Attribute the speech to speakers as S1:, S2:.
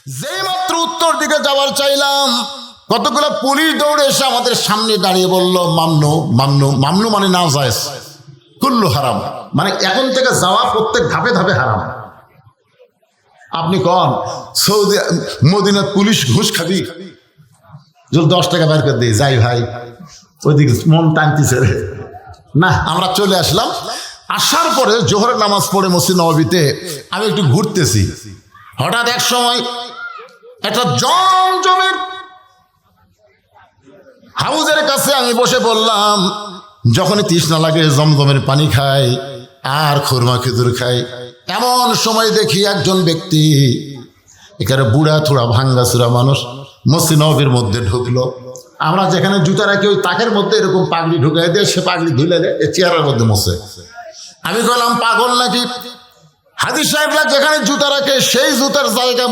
S1: যেই মাত্র উত্তর দিকে যাওয়ার চাইলাম, কতগুলো পুলিশ দৌড়ে এসে আমাদের সামনে দাঁড়িয়ে বলল, মামনু মামনু মামনু মানে না জায়েজ, কুল্লু হারাম, মানে এখন থেকে যাওয়া প্রত্যেক ধাপে ধাপে হারাম। আপনি কন সৌদি মদিনার পুলিশ ঘুষ খাবি? যদি 10 টাকা বের করে দিই, যাই ভাই, ওইদিকে মন টানতেছে রে। না, আমরা চলে আসলাম। আসার পরে জোহরের নামাজ পড়ে মসজিদ নববীতে আমি একটু ঘুরতেছি, হঠাৎ এক সময় একটা জমজমের হাউজের কাছে আমি বসে বললাম, যখনই তৃষ্ণা লাগে জমজমের পানি খাই আর খুরমা খেজুর খাই। এমন সময় দেখি একজন ব্যক্তি, এখানে বুড়া থোড়া ভাঙ্গাচুরা মানুষ, মসজিদ নববীর মধ্যে ঢুকলো। আমরা যেখানে জুতা রাখি ওই তাকের মধ্যে এরকম পাগড়ি ঢুকাই দিয়ে সে পাগড়ি ধুলে দেয় চেয়ারের মধ্যে মশে। আমি বললাম, পাগল নাকি? হাদিস সাহেবরা যেখানে জুতা রাখে সেই জুতার জায়গা